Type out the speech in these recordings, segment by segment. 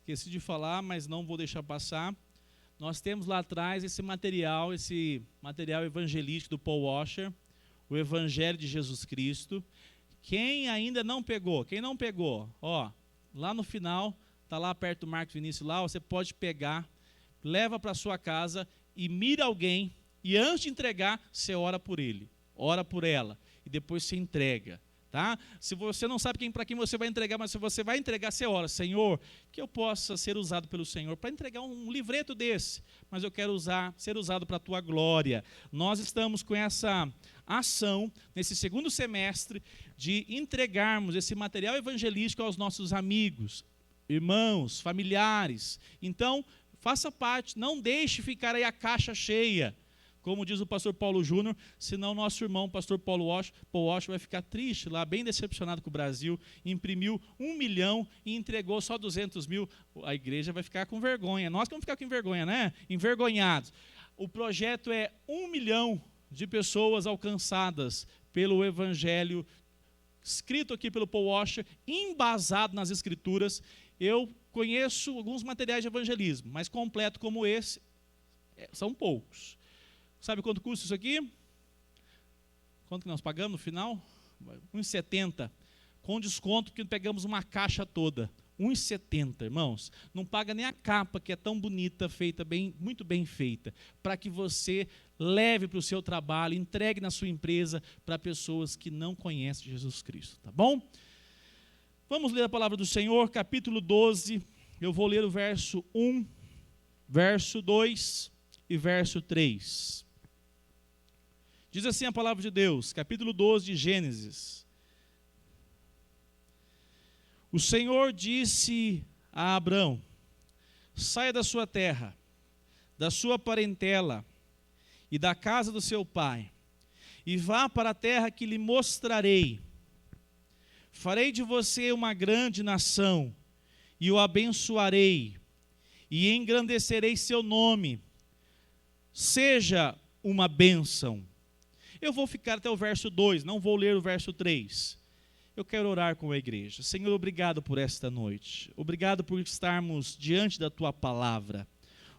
Esqueci de falar, mas não vou deixar passar. Nós temos lá atrás esse material evangelístico do Paul Washer, o Evangelho de Jesus Cristo. Quem ainda não pegou, ó, lá no final, está lá perto do Marcos Vinícius lá, você pode pegar, leva para sua casa e mira alguém, e antes de entregar, você ora por ele, ora por ela, e depois você entrega. Tá? Se você não sabe para quem você vai entregar, mas se você vai entregar, você ora: Senhor, que eu possa ser usado pelo Senhor para entregar um livreto desse, mas eu quero ser usado para a tua glória. Nós estamos com essa ação, nesse segundo semestre, de entregarmos esse material evangelístico aos nossos amigos, irmãos, familiares. Então, faça parte, não deixe ficar aí a caixa cheia. Como diz o pastor Paulo Júnior, senão nosso irmão, pastor Paul Washer, vai ficar triste lá, bem decepcionado com o Brasil, imprimiu 1 milhão e entregou só 200 mil, a igreja vai ficar com vergonha, nós vamos ficar com vergonha, né? Envergonhados. O projeto é 1 milhão de pessoas alcançadas pelo evangelho, escrito aqui pelo Paul Washer, embasado nas escrituras. Eu conheço alguns materiais de evangelismo, mas completo como esse, são poucos. Sabe quanto custa isso aqui? Quanto que nós pagamos no final? 1,70. Com desconto, que pegamos uma caixa toda. 1,70, irmãos. Não paga nem a capa, que é tão bonita, feita bem, muito bem feita, para que você leve para o seu trabalho, entregue na sua empresa para pessoas que não conhecem Jesus Cristo. Tá bom? Vamos ler a palavra do Senhor, capítulo 12. Eu vou ler o verso 1, verso 2 e verso 3. Diz assim a palavra de Deus, capítulo 12 de Gênesis. O Senhor disse a Abrão: saia da sua terra, da sua parentela e da casa do seu pai, e vá para a terra que lhe mostrarei. Farei de você uma grande nação, e o abençoarei, e engrandecerei seu nome. Seja uma bênção. Eu vou ficar até o verso 2, não vou ler o verso 3. Eu quero orar com a igreja. Senhor, obrigado por esta noite. Obrigado por estarmos diante da tua palavra.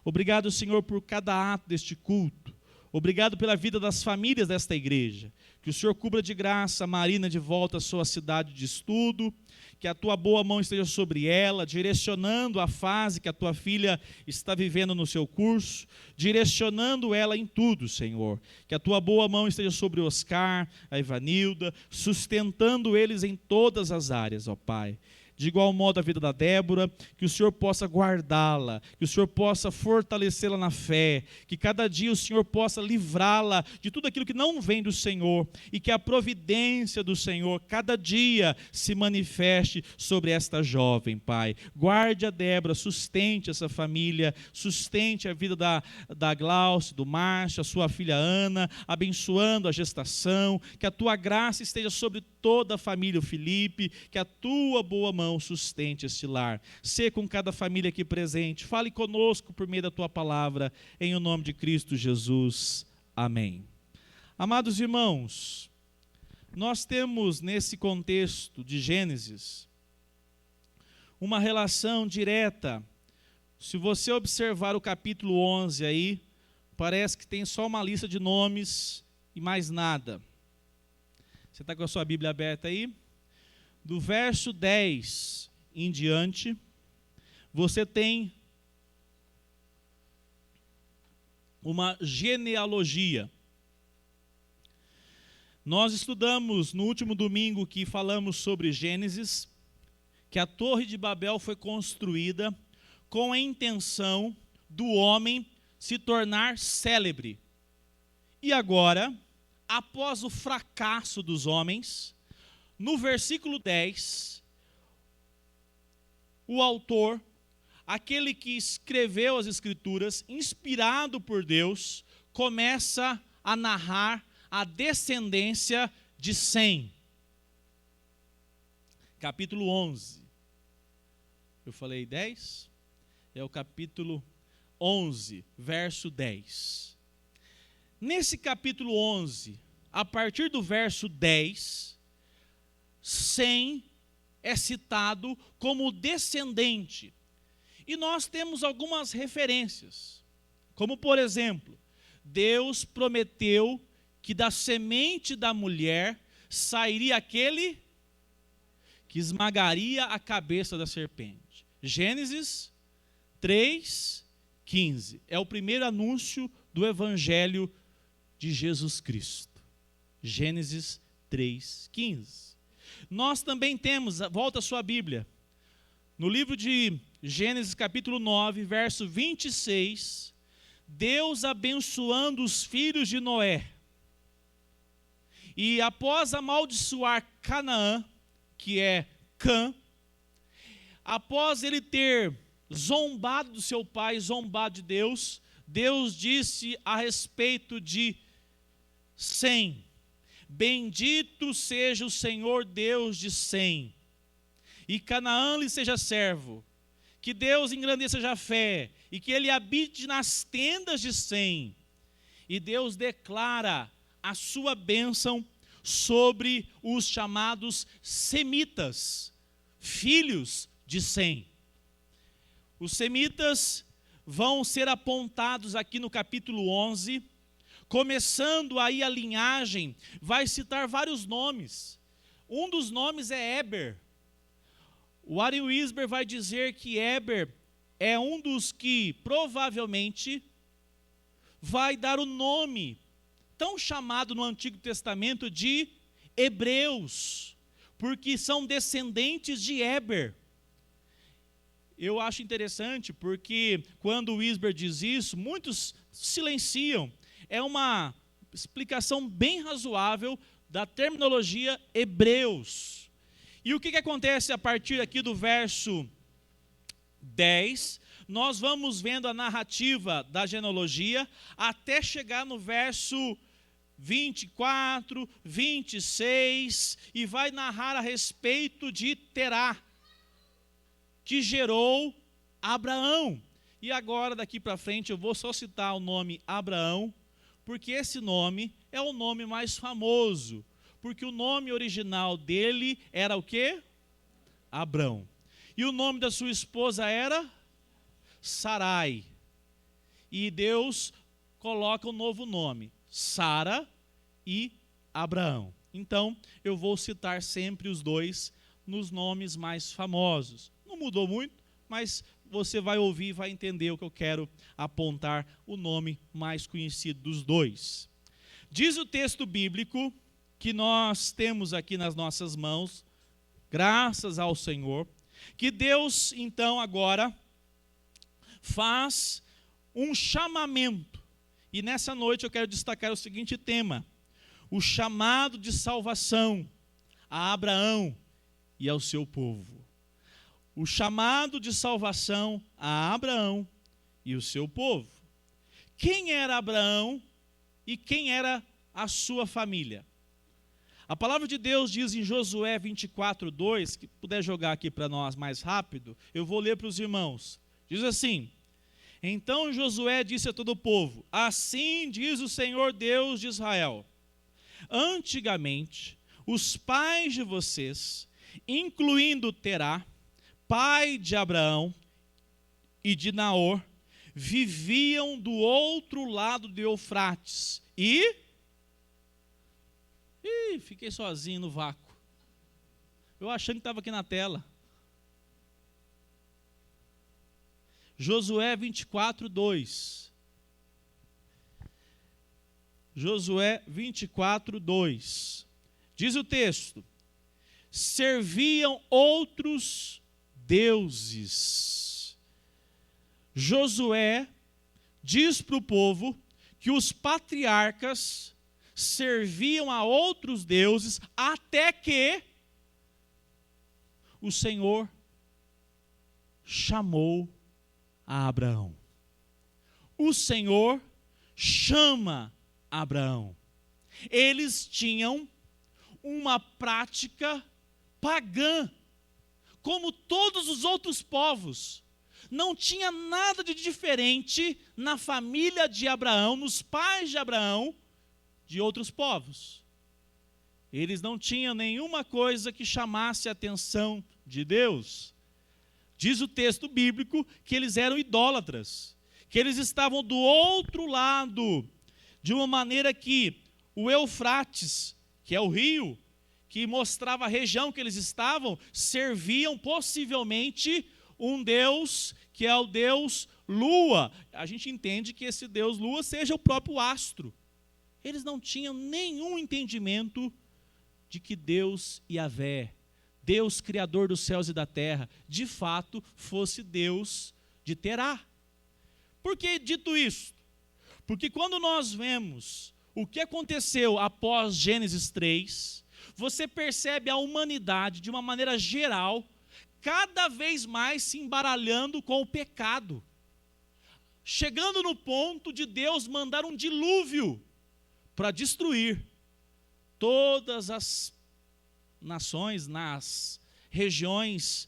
Obrigado, Senhor, por cada ato deste culto. Obrigado pela vida das famílias desta igreja. Que o Senhor cubra de graça a Marina de volta à sua cidade de estudo. Que a tua boa mão esteja sobre ela, direcionando a fase que a tua filha está vivendo no seu curso, direcionando ela em tudo, Senhor. Que a tua boa mão esteja sobre o Oscar, a Ivanilda, sustentando eles em todas as áreas, ó Pai. De igual modo a vida da Débora, que o Senhor possa guardá-la, que o Senhor possa fortalecê-la na fé, que cada dia o Senhor possa livrá-la de tudo aquilo que não vem do Senhor, e que a providência do Senhor cada dia se manifeste sobre esta jovem, Pai. Guarde a Débora, sustente essa família, sustente a vida da Glaucia, do Márcio, a sua filha Ana, abençoando a gestação, que a tua graça esteja sobre toda a família, o Felipe, que a tua boa mão sustente este lar. Sê com cada família aqui presente, fale conosco por meio da tua palavra, em o nome de Cristo Jesus. Amém. Amados irmãos, nós temos nesse contexto de Gênesis uma relação direta. Se você observar o capítulo 11 aí, parece que tem só uma lista de nomes e mais nada. Você está com a sua Bíblia aberta aí? Do verso 10 em diante, você tem uma genealogia. Nós estudamos no último domingo que falamos sobre Gênesis, que a Torre de Babel foi construída com a intenção do homem se tornar célebre. E agora, após o fracasso dos homens, no versículo 10, o autor, aquele que escreveu as Escrituras, inspirado por Deus, começa a narrar a descendência de Sem. Capítulo 11. Eu falei 10? É o capítulo 11, verso 10. Nesse capítulo 11, a partir do verso 10, Sem é citado como descendente. E nós temos algumas referências, como por exemplo, Deus prometeu que da semente da mulher sairia aquele que esmagaria a cabeça da serpente. Gênesis 3:15. É o primeiro anúncio do Evangelho de Jesus Cristo. Gênesis 3:15. Nós também temos, volta a sua Bíblia, no livro de Gênesis capítulo 9, verso 26, Deus abençoando os filhos de Noé. E após amaldiçoar Canaã, que é Cã, após ele ter zombado do seu pai, zombado de Deus, Deus disse a respeito de Sem: bendito seja o Senhor Deus de Sem, e Canaã lhe seja servo, que Deus engrandeça Jafé, e que ele habite nas tendas de Sem. E Deus declara a sua bênção sobre os chamados semitas, filhos de Sem. Os semitas vão ser apontados aqui no capítulo 11, começando aí a linhagem, vai citar vários nomes. Um dos nomes é Éber. O Warren Wiersbe vai dizer que Éber é um dos que provavelmente vai dar o nome tão chamado no Antigo Testamento de hebreus, porque são descendentes de Éber. Eu acho interessante porque quando o Wiersbe diz isso, muitos silenciam. É uma explicação bem razoável da terminologia hebreus. E o que acontece a partir aqui do verso 10? Nós vamos vendo a narrativa da genealogia até chegar no verso 24, 26, e vai narrar a respeito de Terá, que gerou Abraão. E agora, daqui para frente, eu vou só citar o nome Abraão, porque esse nome é o nome mais famoso, porque o nome original dele era o quê? Abrão. E o nome da sua esposa era Sarai. E Deus coloca um novo nome, Sara e Abraão. Então, eu vou citar sempre os dois nos nomes mais famosos. Não mudou muito, mas você vai ouvir e vai entender o que eu quero apontar, o nome mais conhecido dos dois. Diz o texto bíblico que nós temos aqui nas nossas mãos, graças ao Senhor, que Deus, então, agora faz um chamamento. E nessa noite eu quero destacar o seguinte tema: o chamado de salvação a Abraão e ao seu povo. O chamado de salvação a Abraão e o seu povo. Quem era Abraão e quem era a sua família? A palavra de Deus diz em Josué 24:2, que puder jogar aqui para nós mais rápido, eu vou ler para os irmãos. Diz assim: então Josué disse a todo o povo: assim diz o Senhor Deus de Israel, antigamente os pais de vocês, incluindo Terá, pai de Abraão e de Naor, viviam do outro lado do Eufrates e... fiquei sozinho no vácuo. Eu achando que estava aqui na tela. Josué 24:2. Josué 24:2. Diz o texto: serviam outros deuses. Josué diz para o povo que os patriarcas serviam a outros deuses até que o Senhor chamou a Abraão. O Senhor chama Abraão. Eles tinham uma prática pagã, como todos os outros povos. Não tinha nada de diferente na família de Abraão, nos pais de Abraão, de outros povos. Eles não tinham nenhuma coisa que chamasse a atenção de Deus. Diz o texto bíblico que eles eram idólatras, que eles estavam do outro lado, de uma maneira que o Eufrates, que é o rio, que mostrava a região que eles estavam, serviam possivelmente um deus, que é o deus Lua. A gente entende que esse deus Lua seja o próprio astro. Eles não tinham nenhum entendimento de que Deus Yahvé, Deus Criador dos céus e da terra, de fato fosse Deus de Terá. Por que dito isso? Porque quando nós vemos o que aconteceu após Gênesis 3, você percebe a humanidade, de uma maneira geral, cada vez mais se embaralhando com o pecado, chegando no ponto de Deus mandar um dilúvio para destruir todas as nações nas regiões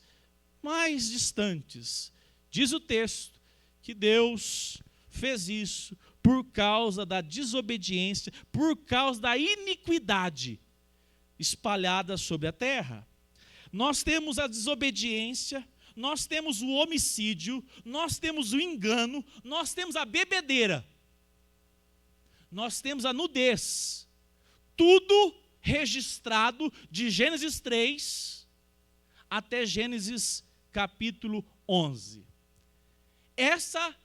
mais distantes. Diz o texto que Deus fez isso por causa da desobediência, por causa da iniquidade espalhada sobre a terra. Nós temos a desobediência, nós temos o homicídio, nós temos o engano, nós temos a bebedeira, nós temos a nudez, tudo registrado de Gênesis 3 até Gênesis capítulo 11. Essa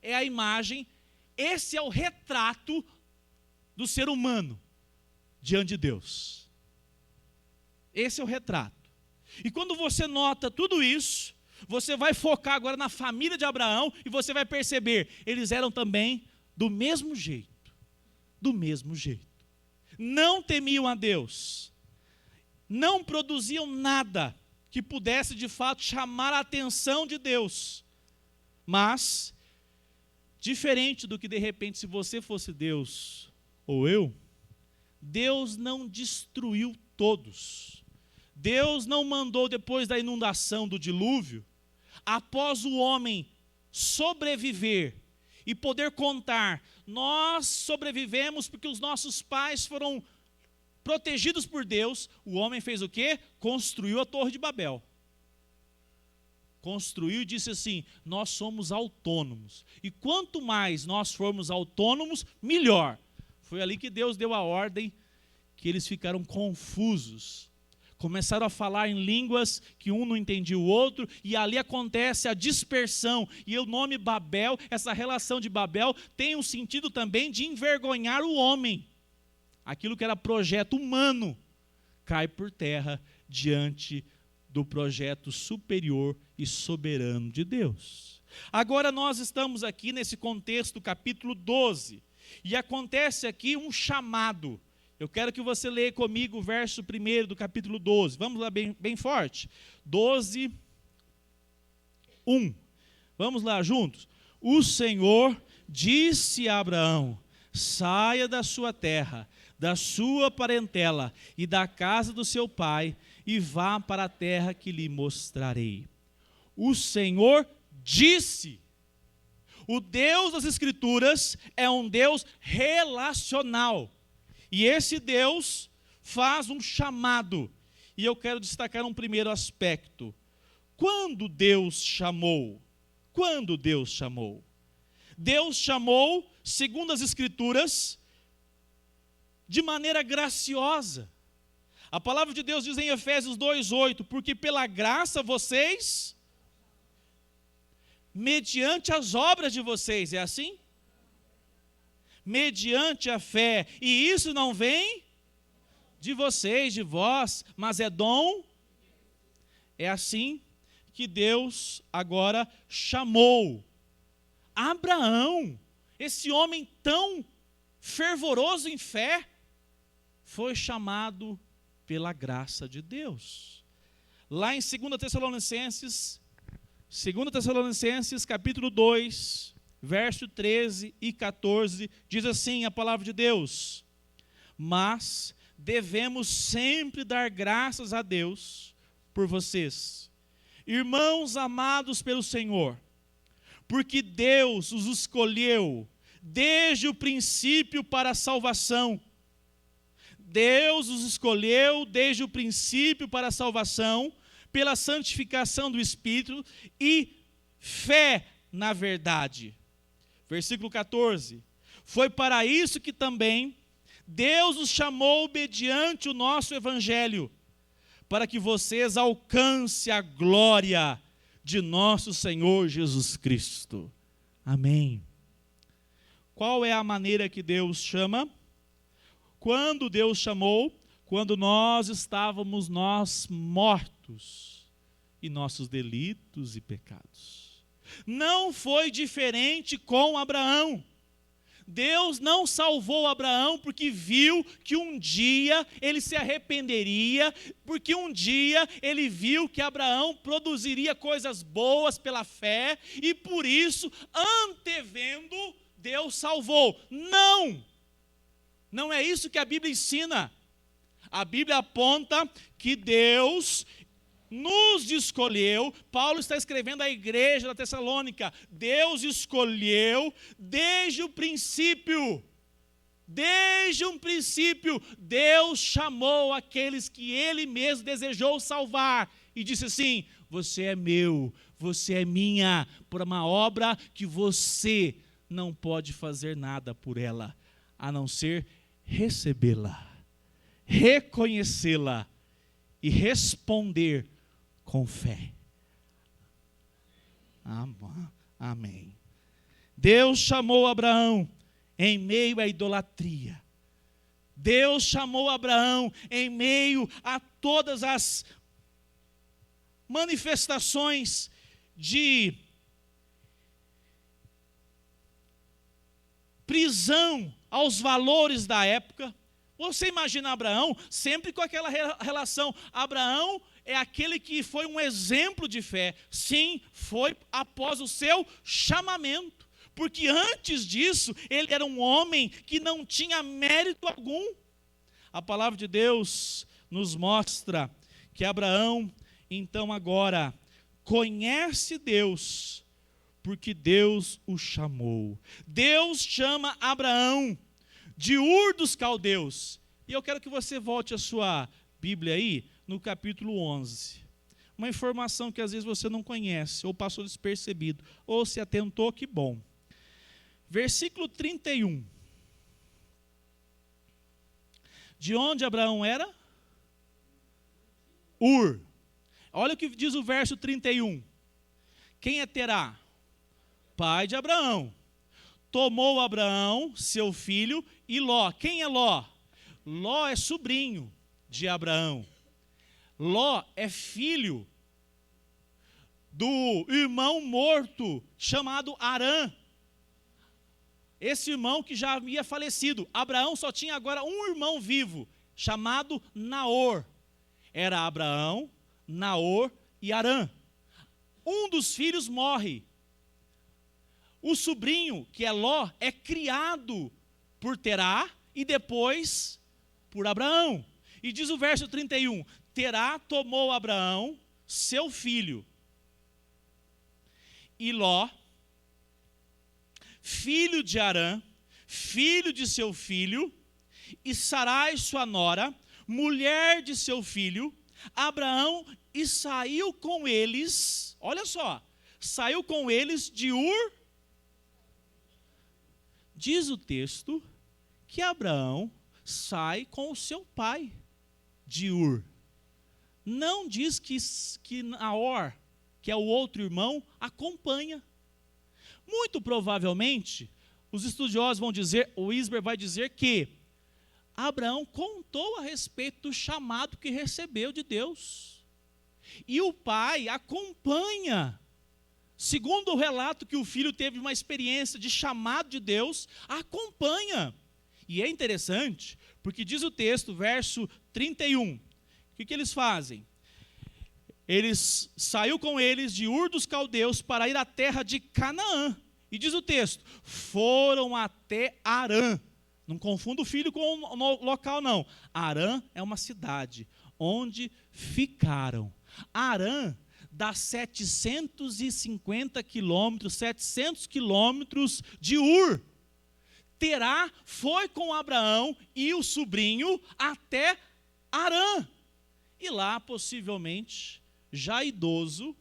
é a imagem, esse é o retrato do ser humano diante de Deus. Esse é o retrato. E quando você nota tudo isso, você vai focar agora na família de Abraão e você vai perceber, eles eram também do mesmo jeito. Do mesmo jeito. Não temiam a Deus. Não produziam nada que pudesse de fato chamar a atenção de Deus. Mas, diferente do que de repente se você fosse Deus ou eu, Deus não destruiu todos. Deus não mandou depois da inundação do dilúvio, após o homem sobreviver e poder contar, nós sobrevivemos porque os nossos pais foram protegidos por Deus, o homem fez o quê? Construiu a Torre de Babel. Construiu e disse assim, nós somos autônomos. E quanto mais nós formos autônomos, melhor. Foi ali que Deus deu a ordem, que eles ficaram confusos. Começaram a falar em línguas que um não entendia o outro, e ali acontece a dispersão. E o nome Babel, essa relação de Babel, tem um sentido também de envergonhar o homem. Aquilo que era projeto humano, cai por terra diante do projeto superior e soberano de Deus. Agora nós estamos aqui nesse contexto, capítulo 12, e acontece aqui um chamado. Eu quero que você leia comigo o verso 1 do capítulo 12. Vamos lá bem forte. 12, 1. Vamos lá juntos. O Senhor disse a Abraão, saia da sua terra, da sua parentela e da casa do seu pai, e vá para a terra que lhe mostrarei. O Senhor disse. O Deus das Escrituras é um Deus relacional. E esse Deus faz um chamado. E eu quero destacar um primeiro aspecto. Quando Deus chamou? Quando Deus chamou? Deus chamou, segundo as Escrituras, de maneira graciosa. A palavra de Deus diz em Efésios 2:8, porque pela graça vocês, mediante as obras de vocês, é assim? Mediante a fé, e isso não vem de vocês, de vós, mas é dom. É assim que Deus agora chamou Abraão, esse homem tão fervoroso em fé, foi chamado pela graça de Deus. Lá em 2 Tessalonicenses capítulo 2, verso 13 e 14, diz assim a palavra de Deus: mas devemos sempre dar graças a Deus por vocês, irmãos amados pelo Senhor, porque Deus os escolheu desde o princípio para a salvação. Deus os escolheu desde o princípio para a salvação, pela santificação do Espírito e fé na verdade. Versículo 14. Foi para isso que também Deus os chamou mediante o nosso Evangelho, para que vocês alcancem a glória de nosso Senhor Jesus Cristo. Amém. Qual é a maneira que Deus chama? Quando Deus chamou? Quando nós estávamos mortos em nossos delitos e pecados. Não foi diferente com Abraão. Deus não salvou Abraão porque viu que um dia ele se arrependeria, porque um dia ele viu que Abraão produziria coisas boas pela fé, e por isso, antevendo, Deus salvou. Não! Não é isso que a Bíblia ensina. A Bíblia aponta que Deus nos escolheu. Paulo está escrevendo à igreja da Tessalônica. Deus escolheu desde o princípio. Desde um princípio, Deus chamou aqueles que Ele mesmo desejou salvar. E disse assim: você é meu, você é minha, por uma obra que você não pode fazer nada por ela, a não ser recebê-la, reconhecê-la e responder com fé. Amém. Deus chamou Abraão em meio à idolatria. Deus chamou Abraão em meio a todas as manifestações de prisão aos valores da época. Você imagina Abraão sempre com aquela relação. Abraão é aquele que foi um exemplo de fé. Sim, foi após o seu chamamento. Porque antes disso, ele era um homem que não tinha mérito algum. A palavra de Deus nos mostra que Abraão, então agora, conhece Deus, porque Deus o chamou. Deus chama Abraão de Ur dos Caldeus. E eu quero que você volte a sua Bíblia aí, no capítulo 11. Uma informação que às vezes você não conhece, ou passou despercebido, ou se atentou, que bom. Versículo 31. De onde Abraão era? Ur. Olha o que diz o verso 31. Quem é Terá? Pai de Abraão. Tomou Abraão, seu filho, e Ló. Quem é Ló? Ló é sobrinho de Abraão. Ló é filho do irmão morto, chamado Harã. Esse irmão que já havia falecido. Abraão só tinha agora um irmão vivo, chamado Naor. Era Abraão, Naor e Harã. Um dos filhos morre. O sobrinho, que é Ló, é criado por Terá e depois por Abraão. E diz o verso 31, Terá tomou Abraão, seu filho, e Ló, filho de Harã, filho de seu filho, e Sarai, sua nora, mulher de seu filho, Abraão, e saiu com eles, olha só, saiu com eles de Ur. Diz o texto que Abraão sai com o seu pai de Ur. Não diz que Naor, que é o outro irmão, acompanha. Muito provavelmente, os estudiosos vão dizer, o Isber vai dizer que Abraão contou a respeito do chamado que recebeu de Deus. E o pai acompanha. Segundo o relato que o filho teve uma experiência de chamado de Deus, acompanha. E é interessante, porque diz o texto, verso 31, o que eles fazem? Eles saiu com eles de Ur dos Caldeus para ir à terra de Canaã. E diz o texto, foram até Harã. Não confunda o filho com o local, não. Harã é uma cidade onde ficaram. Harã dá 750 quilômetros, 700 quilômetros de Ur. Terá foi com Abraão e o sobrinho até Harã. E lá, possivelmente, já idoso,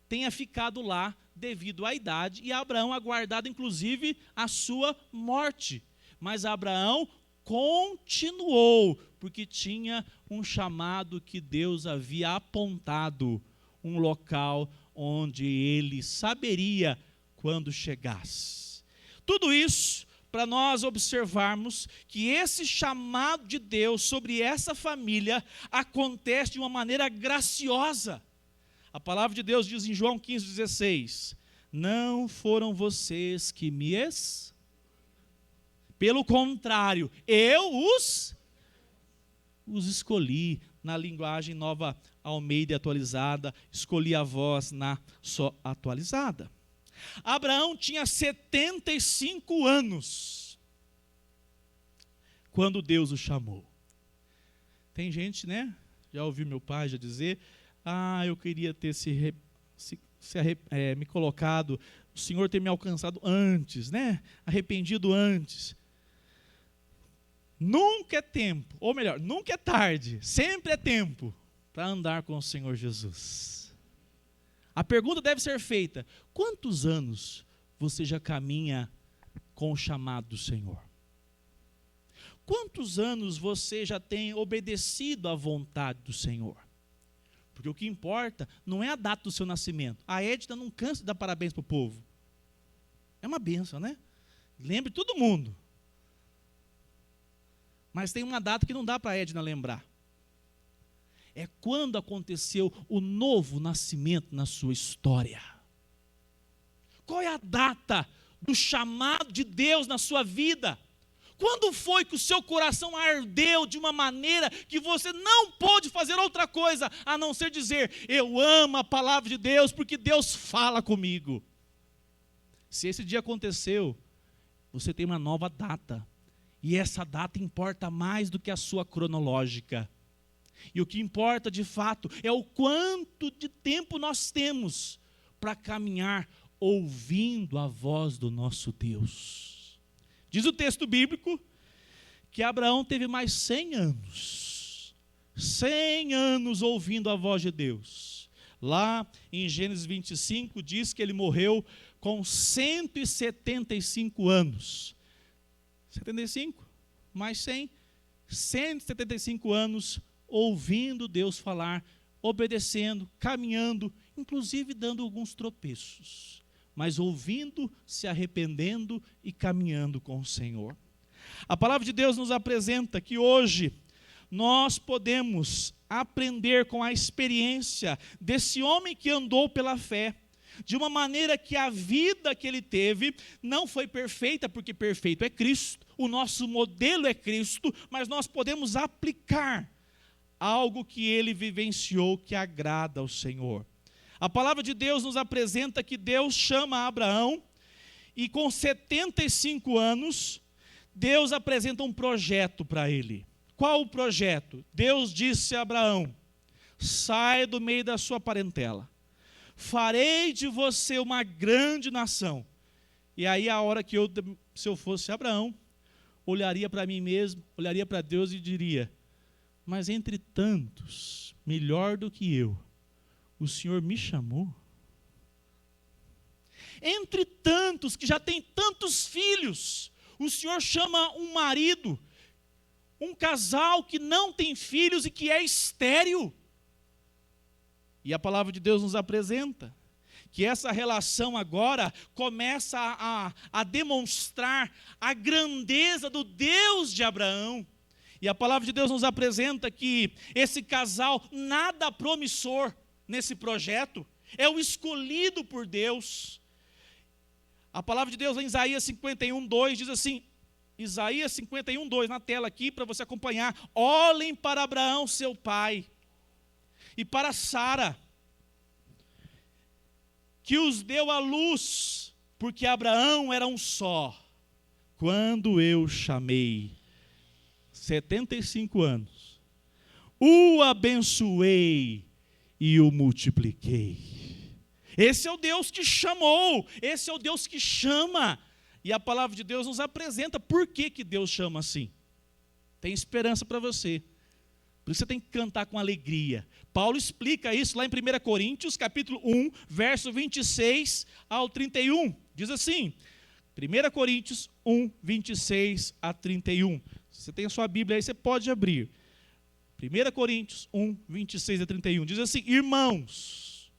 tenha ficado lá devido à idade, e Abraão aguardado, inclusive, a sua morte. Mas Abraão continuou, porque tinha um chamado que Deus havia apontado, um local onde ele saberia quando chegasse. Tudo isso para nós observarmos que esse chamado de Deus sobre essa família acontece de uma maneira graciosa. A palavra de Deus diz em João 15,16: não foram vocês que me pelo contrário, eu os escolhi. Na linguagem Nova Almeida atualizada, escolhi a vós na só atualizada. Abraão tinha 75 anos quando Deus o chamou. Tem gente, né? Já ouvi meu pai já dizer: eu queria ter me colocado, o Senhor ter me alcançado antes, né? Arrependido antes. Nunca é tempo, ou melhor, nunca é tarde, sempre é tempo para andar com o Senhor Jesus. A pergunta deve ser feita: quantos anos você já caminha com o chamado do Senhor? Quantos anos você já tem obedecido à vontade do Senhor? Porque o que importa não é a data do seu nascimento. A Edna não cansa de dar parabéns para o povo. É uma bênção, né? Lembre todo mundo. Mas tem uma data que não dá para a Edna lembrar. É quando aconteceu o novo nascimento na sua história. Qual é a data do chamado de Deus na sua vida? Quando foi que o seu coração ardeu de uma maneira que você não pôde fazer outra coisa a não ser dizer: eu amo a palavra de Deus porque Deus fala comigo? Se esse dia aconteceu, você tem uma nova data. E essa data importa mais do que a sua cronológica. E o que importa de fato é o quanto de tempo nós temos para caminhar ouvindo a voz do nosso Deus. Diz o texto bíblico que Abraão teve mais 100 anos. 100 anos ouvindo a voz de Deus. Lá em Gênesis 25 diz que ele morreu com 175 anos. 75 mais 100, 175 anos ouvindo Deus falar, obedecendo, caminhando, inclusive dando alguns tropeços, mas ouvindo, se arrependendo e caminhando com o Senhor. A palavra de Deus nos apresenta que hoje nós podemos aprender com a experiência desse homem que andou pela fé, de uma maneira que a vida que ele teve não foi perfeita, porque perfeito é Cristo, o nosso modelo é Cristo, mas nós podemos aplicar algo que ele vivenciou que agrada ao Senhor. A palavra de Deus nos apresenta que Deus chama Abraão e com 75 anos, Deus apresenta um projeto para ele. Qual o projeto? Deus disse a Abraão: sai do meio da sua parentela. Farei de você uma grande nação. E aí a hora que se eu fosse Abraão, olharia para mim mesmo, olharia para Deus e diria: mas entre tantos, melhor do que eu, o Senhor me chamou? Entre tantos que já têm tantos filhos, o Senhor chama um marido, um casal que não tem filhos e que é estéril. E a palavra de Deus nos apresenta que essa relação agora começa a demonstrar a grandeza do Deus de Abraão. E a palavra de Deus nos apresenta que esse casal nada promissor nesse projeto, é o escolhido por Deus. A palavra de Deus em Isaías 51:2 diz assim, Isaías 51:2 na tela aqui para você acompanhar: olhem para Abraão seu pai e para Sara, que os deu à luz, porque Abraão era um só, quando eu chamei, 75 anos, o abençoei e o multipliquei. Esse é o Deus que chamou, esse é o Deus que chama. E a palavra de Deus nos apresenta por que Deus chama assim. Tem esperança para você. Por isso você tem que cantar com alegria. Paulo explica isso lá em 1 Coríntios, capítulo 1, verso 26 ao 31. Diz assim, 1 Coríntios 1, 26 a 31. Se você tem a sua Bíblia aí, você pode abrir. 1 Coríntios 1, 26 a 31. Diz assim, irmãos,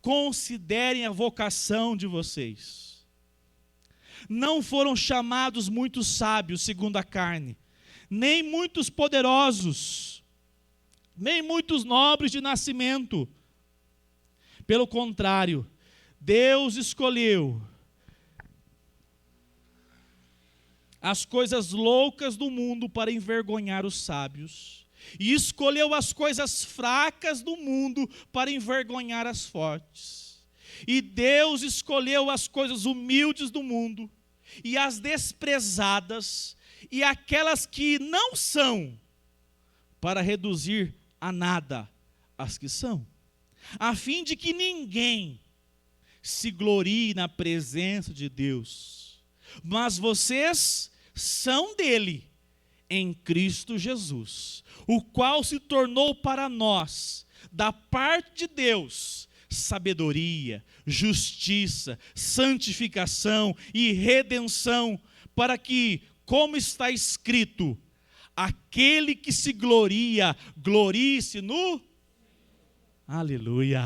considerem a vocação de vocês. Não foram chamados muitos sábios segundo a carne, nem muitos poderosos, nem muitos nobres de nascimento. Pelo contrário, Deus escolheu as coisas loucas do mundo para envergonhar os sábios, e escolheu as coisas fracas do mundo para envergonhar as fortes. E Deus escolheu as coisas humildes do mundo, e as desprezadas, e aquelas que não são, para reduzir a nada as que são, a fim de que ninguém se glorie na presença de Deus. Mas vocês são dele, em Cristo Jesus, o qual se tornou para nós, da parte de Deus, sabedoria, justiça, santificação e redenção, para que, como está escrito, aquele que se gloria, glorie-se no... Aleluia!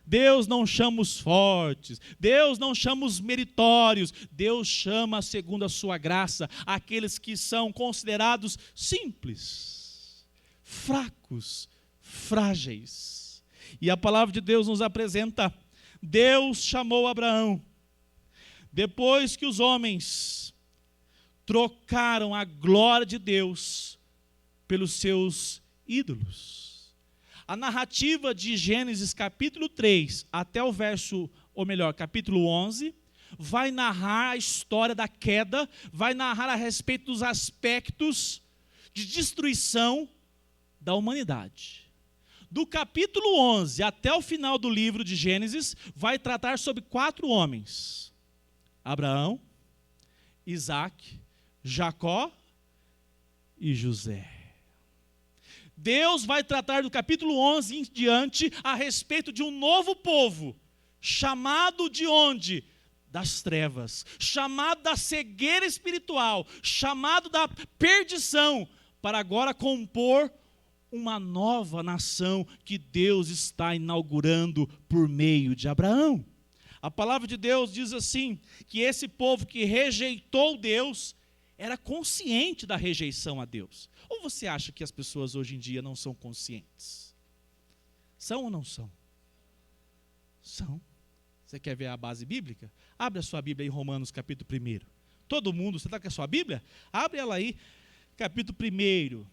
Deus não chama os fortes, Deus não chama os meritórios, Deus chama, segundo a sua graça, aqueles que são considerados simples, fracos, frágeis. E a palavra de Deus nos apresenta, Deus chamou Abraão, depois que os homens trocaram a glória de Deus pelos seus ídolos. A narrativa de Gênesis capítulo 3 até o verso, ou melhor, capítulo 11, vai narrar a história da queda, vai narrar a respeito dos aspectos de destruição da humanidade. Do capítulo 11 até o final do livro de Gênesis, vai tratar sobre 4 homens: Abraão, Isaac, Jacó e José. Deus vai tratar do capítulo 11 em diante a respeito de um novo povo, chamado de onde? Das trevas, chamado da cegueira espiritual, chamado da perdição, para agora compor uma nova nação que Deus está inaugurando por meio de Abraão. A palavra de Deus diz assim, que esse povo que rejeitou Deus, era consciente da rejeição a Deus. Ou você acha que as pessoas hoje em dia não são conscientes? São ou não são? São. Você quer ver a base bíblica? Abre a sua Bíblia em Romanos capítulo 1. Todo mundo, você está com a sua Bíblia? Abre ela aí, capítulo 1.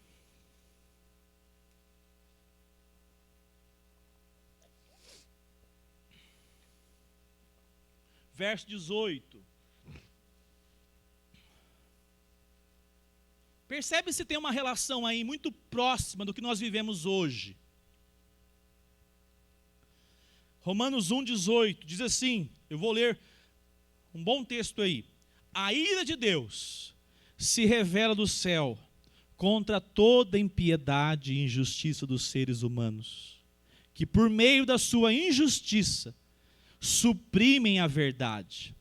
Verso 18. Percebe se tem uma relação aí muito próxima do que nós vivemos hoje. Romanos 1,18 diz assim, eu vou ler um bom texto aí. A ira de Deus se revela do céu contra toda impiedade e injustiça dos seres humanos, que por meio da sua injustiça suprimem a verdade.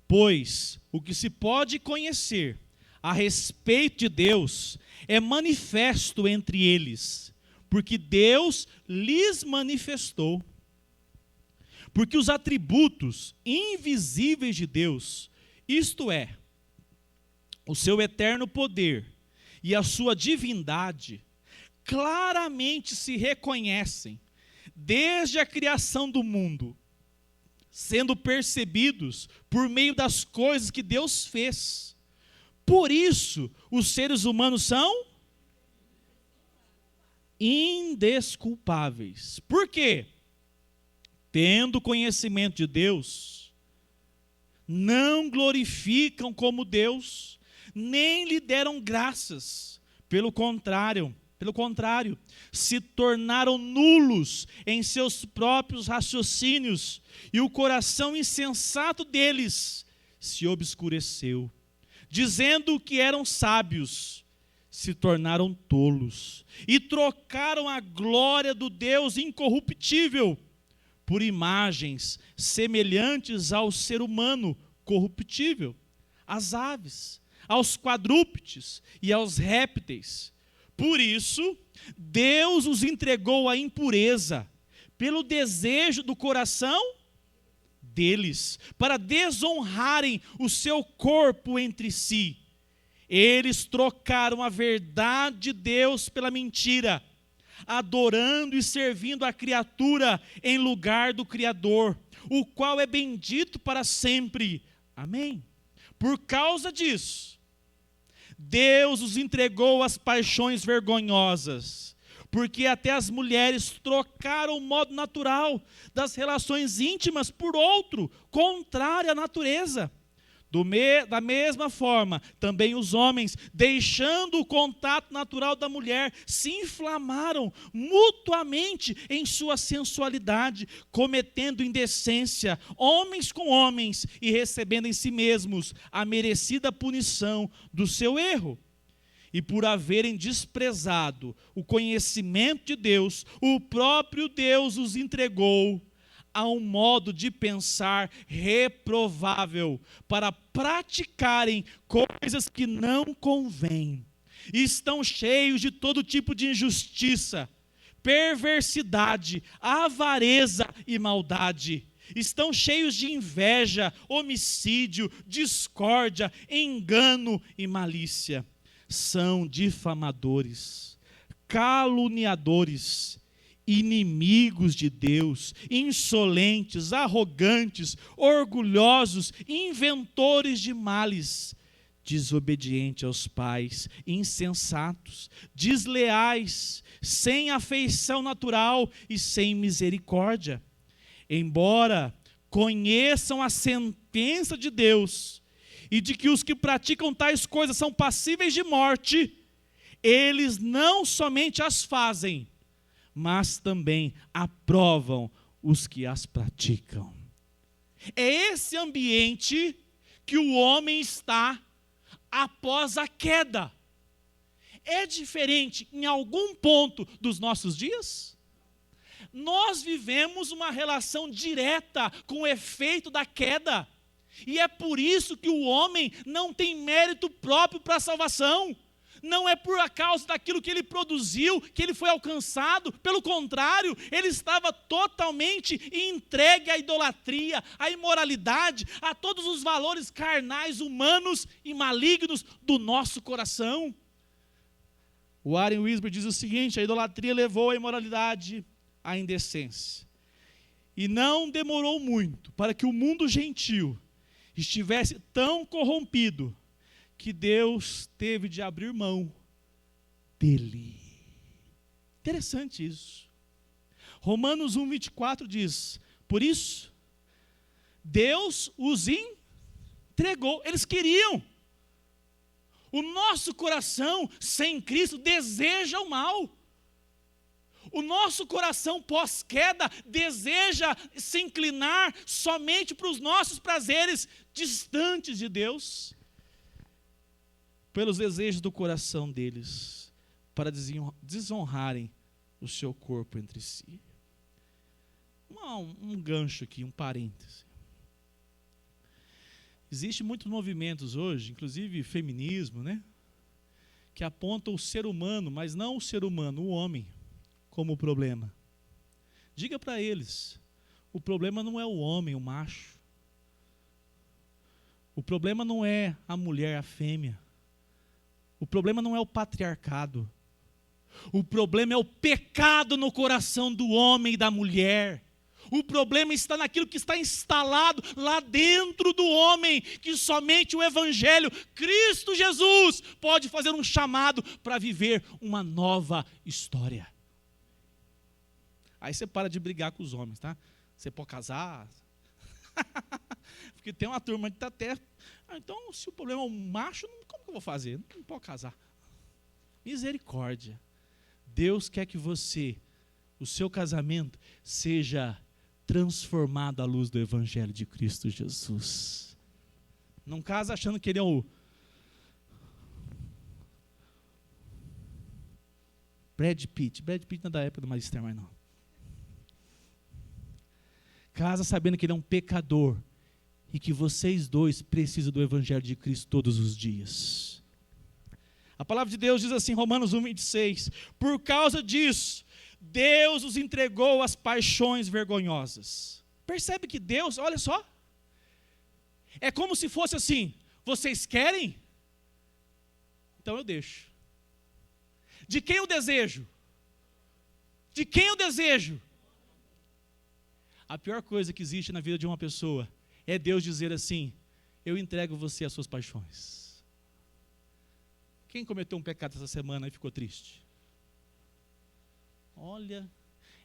Pois o que se pode conhecer a respeito de Deus é manifesto entre eles, porque Deus lhes manifestou. Porque os atributos invisíveis de Deus, isto é, o seu eterno poder e a sua divindade, claramente se reconhecem desde a criação do mundo, sendo percebidos por meio das coisas que Deus fez. Por isso, os seres humanos são indesculpáveis. Por quê? Tendo conhecimento de Deus, não glorificam como Deus, nem lhe deram graças. Pelo contrário, se tornaram nulos em seus próprios raciocínios, e o coração insensato deles se obscureceu. Dizendo que eram sábios, se tornaram tolos e trocaram a glória do Deus incorruptível por imagens semelhantes ao ser humano corruptível, às aves, aos quadrúpedes e aos répteis. Por isso, Deus os entregou à impureza, pelo desejo do coração deles, para desonrarem o seu corpo entre si. Eles trocaram a verdade de Deus pela mentira, adorando e servindo a criatura em lugar do Criador, o qual é bendito para sempre. Amém. Por causa disso, Deus os entregou às paixões vergonhosas, porque até as mulheres trocaram o modo natural das relações íntimas por outro, contrário à natureza. Da mesma forma, também os homens, deixando o contato natural da mulher, se inflamaram mutuamente em sua sensualidade, cometendo indecência, homens com homens, e recebendo em si mesmos a merecida punição do seu erro. E por haverem desprezado o conhecimento de Deus, o próprio Deus os entregou a um modo de pensar reprovável, para praticarem coisas que não convêm. Estão cheios de todo tipo de injustiça, perversidade, avareza e maldade. Estão cheios de inveja, homicídio, discórdia, engano e malícia. São difamadores, caluniadores, inimigos de Deus, insolentes, arrogantes, orgulhosos, inventores de males, desobedientes aos pais, insensatos, desleais, sem afeição natural e sem misericórdia. Embora conheçam a sentença de Deus e de que os que praticam tais coisas são passíveis de morte, eles não somente as fazem, mas também aprovam os que as praticam. É esse ambiente que o homem está após a queda. É diferente em algum ponto dos nossos dias? Nós vivemos uma relação direta com o efeito da queda, e é por isso que o homem não tem mérito próprio para a salvação. Não é por causa daquilo que ele produziu, que ele foi alcançado. Pelo contrário, ele estava totalmente entregue à idolatria, à imoralidade, a todos os valores carnais, humanos e malignos do nosso coração. O Warren Wiersbe diz o seguinte: a idolatria levou a imoralidade à indecência. E não demorou muito para que o mundo gentil estivesse tão corrompido que Deus teve de abrir mão dele. Interessante isso. Romanos 1:24 diz: por isso, Deus os entregou. Eles queriam. O nosso coração sem Cristo deseja o mal. O nosso coração pós-queda deseja se inclinar somente para os nossos prazeres distantes de Deus, pelos desejos do coração deles, para desonrarem o seu corpo entre si. Um gancho aqui, um parêntese. Existem muitos movimentos hoje, inclusive feminismo, que apontam o ser humano, mas não o ser humano, o homem, como o problema. Diga para eles, o problema não é o homem, o macho. O problema não é a mulher, a fêmea. O problema não é o patriarcado. O problema é o pecado no coração do homem e da mulher. O problema está naquilo que está instalado lá dentro do homem, que somente o Evangelho, Cristo Jesus, pode fazer um chamado para viver uma nova história. Aí você para de brigar com os homens, tá? Você pode casar. Porque tem uma turma que está até... então, se o problema é um macho, como que eu vou fazer? Não pode casar. Misericórdia. Deus quer que você, o seu casamento, seja transformado à luz do Evangelho de Cristo Jesus. Não casa achando que ele é Brad Pitt não é da época do Magister mais não. Casa sabendo que ele é um pecador e que vocês dois precisam do Evangelho de Cristo todos os dias. A palavra de Deus diz assim, Romanos 1:26, por causa disso, Deus os entregou às paixões vergonhosas. Percebe que Deus, olha só, é como se fosse assim, vocês querem? Então eu deixo. De quem eu desejo? De quem eu desejo? A pior coisa que existe na vida de uma pessoa é Deus dizer assim, eu entrego você às suas paixões. Quem cometeu um pecado essa semana e ficou triste? Olha,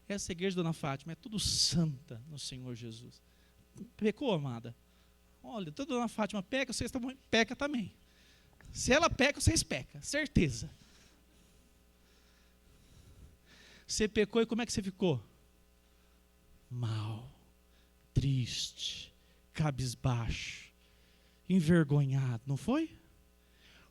essa igreja, Dona Fátima, é tudo santa no Senhor Jesus. Pecou, amada? Olha, toda Dona Fátima peca, vocês também peca também. Se ela peca, vocês pecam, certeza. Você pecou e como é que você ficou? Mal, triste, cabisbaixo, envergonhado, não foi?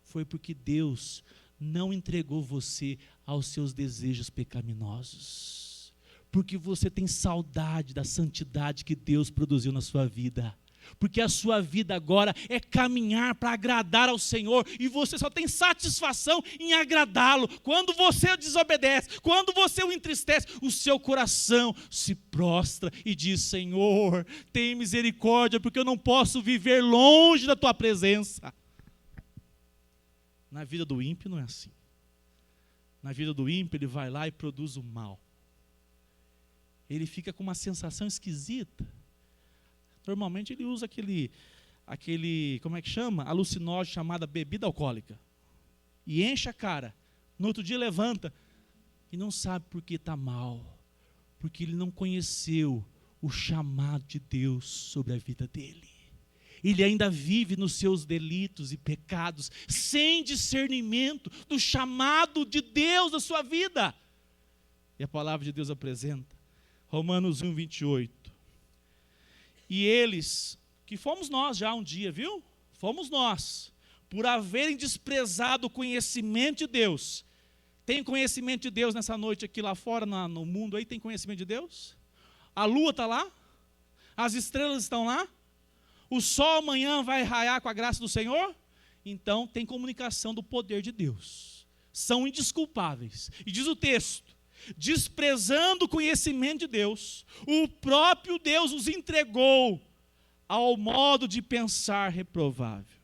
Foi porque Deus não entregou você aos seus desejos pecaminosos. Porque você tem saudade da santidade que Deus produziu na sua vida. Porque a sua vida agora é caminhar para agradar ao Senhor, e você só tem satisfação em agradá-lo. Quando você o desobedece, quando você o entristece, o seu coração se prostra e diz, Senhor, tem misericórdia, porque eu não posso viver longe da tua presença. Na vida do ímpio não é assim. Na vida do ímpio ele vai lá e produz o mal. Ele fica com uma sensação esquisita. Normalmente ele usa aquele, como é que chama? Alucinógeno chamada bebida alcoólica. E enche a cara. No outro dia levanta e não sabe por que está mal. Porque ele não conheceu o chamado de Deus sobre a vida dele. Ele ainda vive nos seus delitos e pecados, sem discernimento do chamado de Deus na sua vida. E a palavra de Deus apresenta, Romanos 1:28. E eles, que fomos nós já um dia, viu? Fomos nós, por haverem desprezado o conhecimento de Deus. Tem conhecimento de Deus nessa noite aqui lá fora, no mundo aí, tem conhecimento de Deus? A lua está lá? As estrelas estão lá? O sol amanhã vai raiar com a graça do Senhor? Então tem comunicação do poder de Deus. São indesculpáveis. E diz o texto, desprezando o conhecimento de Deus, o próprio Deus os entregou ao modo de pensar reprovável,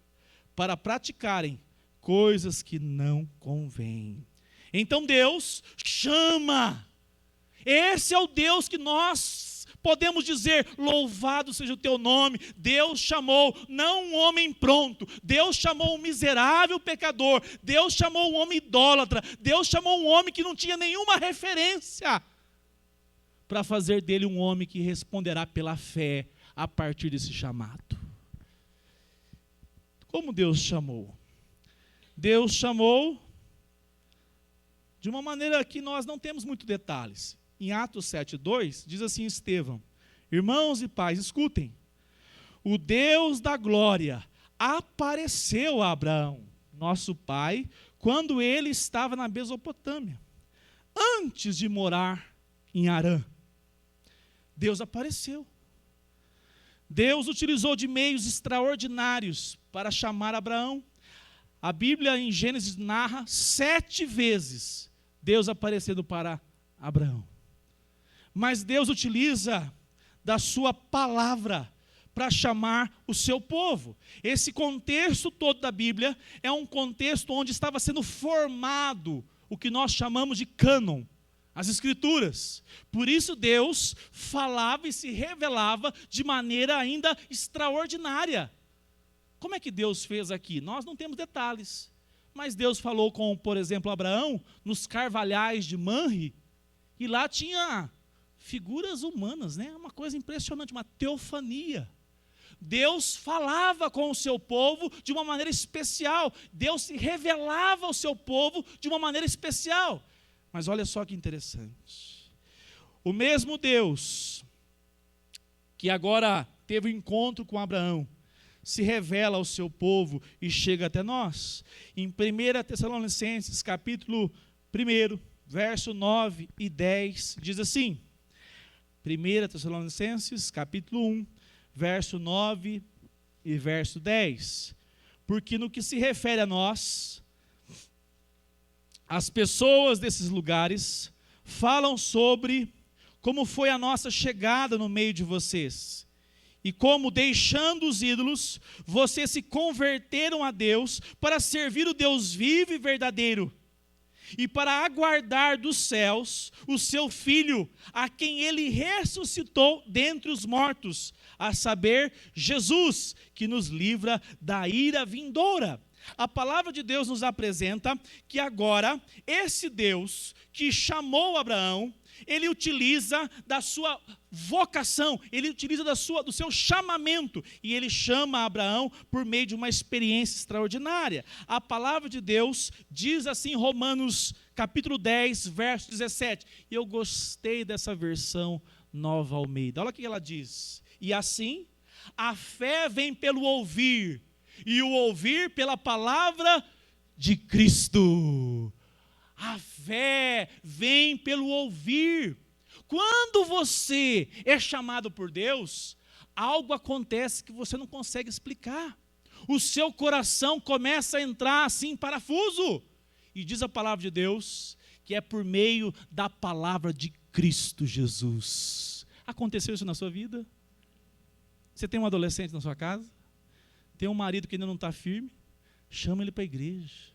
para praticarem coisas que não convêm. Então Deus chama. Esse é o Deus que nós podemos dizer, louvado seja o teu nome. Deus chamou não um homem pronto, Deus chamou um miserável pecador, Deus chamou um homem idólatra, Deus chamou um homem que não tinha nenhuma referência, para fazer dele um homem que responderá pela fé a partir desse chamado. Como Deus chamou? Deus chamou de uma maneira que nós não temos muitos detalhes. Em Atos 7:2, diz assim Estevão, irmãos e pais, escutem, o Deus da glória apareceu a Abraão, nosso pai, quando ele estava na Mesopotâmia, antes de morar em Harã. Deus apareceu. Deus utilizou de meios extraordinários para chamar Abraão. A Bíblia em Gênesis narra 7 vezes Deus aparecendo para Abraão. Mas Deus utiliza da sua palavra para chamar o seu povo. Esse contexto todo da Bíblia é um contexto onde estava sendo formado o que nós chamamos de cânon, as Escrituras. Por isso Deus falava e se revelava de maneira ainda extraordinária. Como é que Deus fez aqui? Nós não temos detalhes. Mas Deus falou com, por exemplo, Abraão, nos carvalhais de Manre, e lá tinha figuras humanas, né? Uma coisa impressionante, uma teofania. Deus falava com o seu povo de uma maneira especial. Deus se revelava ao seu povo de uma maneira especial. Mas olha só que interessante. O mesmo Deus que agora teve um encontro com Abraão, se revela ao seu povo e chega até nós. Em 1 Tessalonicenses, capítulo 1, verso 9 e 10, diz assim, 1 Tessalonicenses, capítulo 1, verso 9 e verso 10. Porque no que se refere a nós, as pessoas desses lugares falam sobre como foi a nossa chegada no meio de vocês, e como, deixando os ídolos, vocês se converteram a Deus para servir o Deus vivo e verdadeiro, e para aguardar dos céus o seu Filho, a quem ele ressuscitou dentre os mortos, a saber, Jesus, que nos livra da ira vindoura. A palavra de Deus nos apresenta que agora, esse Deus que chamou Abraão, ele utiliza da sua vocação, ele utiliza do seu chamamento, e ele chama Abraão por meio de uma experiência extraordinária. A palavra de Deus diz assim em Romanos capítulo 10, verso 17, e eu gostei dessa versão Nova Almeida. Olha o que ela diz: e assim, a fé vem pelo ouvir, e o ouvir pela palavra de Cristo. A fé vem pelo ouvir. Quando você é chamado por Deus, algo acontece que você não consegue explicar. O seu coração começa a entrar assim em parafuso. E diz a palavra de Deus que é por meio da palavra de Cristo Jesus. Aconteceu isso na sua vida? Você tem um adolescente na sua casa? Tem um marido que ainda não está firme? Chama ele para a igreja.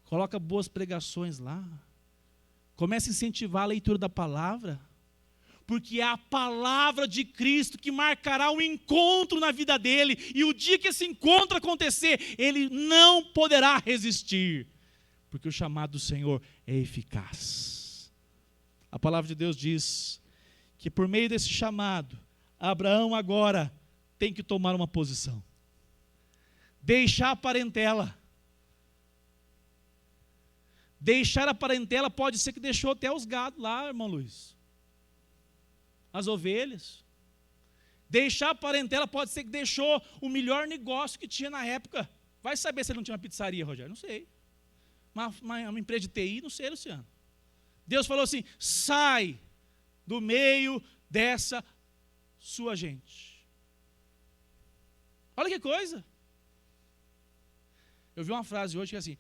Coloca boas pregações lá. Comece a incentivar a leitura da palavra. Porque é a palavra de Cristo que marcará um encontro na vida dele. E o dia que esse encontro acontecer, ele não poderá resistir. Porque o chamado do Senhor é eficaz. A palavra de Deus diz que por meio desse chamado, Abraão agora tem que tomar uma posição. Deixar a parentela. Deixar a parentela pode ser que deixou até os gados lá, irmão Luiz. As ovelhas. Deixar a parentela pode ser que deixou o melhor negócio que tinha na época. Vai saber se ele não tinha uma pizzaria, Rogério? Não sei. Uma empresa de TI? Não sei, Luciano. Deus falou assim: sai do meio dessa sua gente. Olha que coisa. Eu vi uma frase hoje que é assim: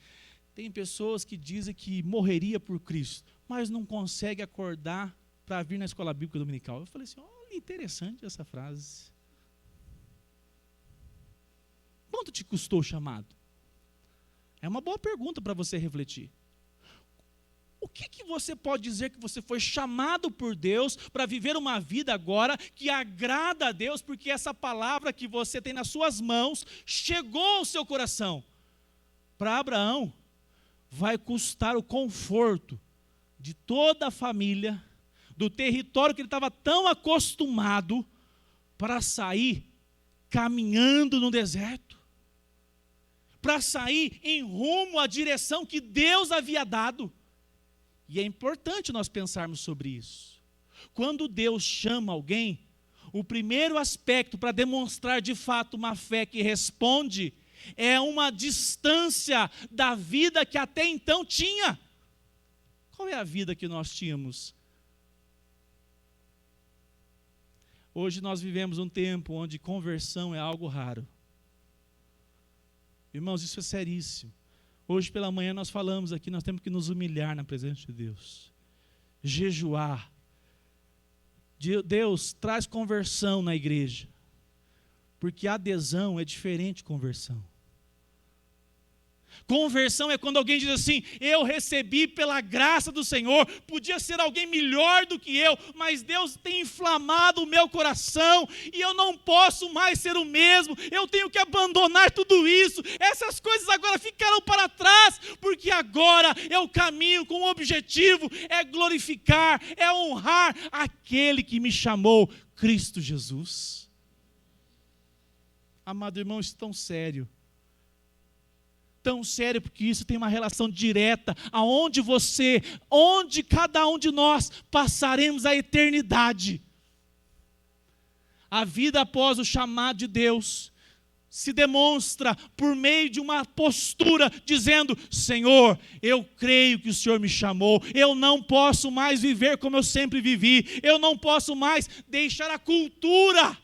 tem pessoas que dizem que morreria por Cristo, mas não conseguem acordar para vir na escola bíblica dominical. Eu falei assim: olha, interessante essa frase. Quanto te custou o chamado? É uma boa pergunta para você refletir. O que você pode dizer que você foi chamado por Deus para viver uma vida agora que agrada a Deus, porque essa palavra que você tem nas suas mãos chegou ao seu coração? Para Abraão, vai custar o conforto de toda a família, do território que ele estava tão acostumado, para sair caminhando no deserto, para sair em rumo à direção que Deus havia dado. E é importante nós pensarmos sobre isso. Quando Deus chama alguém, o primeiro aspecto para demonstrar de fato uma fé que responde é uma distância da vida que até então tinha. Qual é a vida que nós tínhamos? Hoje nós vivemos um tempo onde conversão é algo raro. Irmãos, isso é seríssimo. Hoje pela manhã nós falamos aqui, nós temos que nos humilhar na presença de Deus. Jejuar. Deus traz conversão na igreja. Porque adesão é diferente de conversão. Conversão é quando alguém diz assim: eu recebi pela graça do Senhor, podia ser alguém melhor do que eu, mas Deus tem inflamado o meu coração, e eu não posso mais ser o mesmo, eu tenho que abandonar tudo isso, essas coisas agora ficaram para trás, porque agora eu caminho com um objetivo, é glorificar, é honrar aquele que me chamou, Cristo Jesus. Amado irmão, isso é tão sério. Tão sério, porque isso tem uma relação direta, onde cada um de nós passaremos a eternidade. A vida após o chamado de Deus se demonstra por meio de uma postura dizendo: Senhor, eu creio que o Senhor me chamou, eu não posso mais viver como eu sempre vivi, eu não posso mais deixar a cultura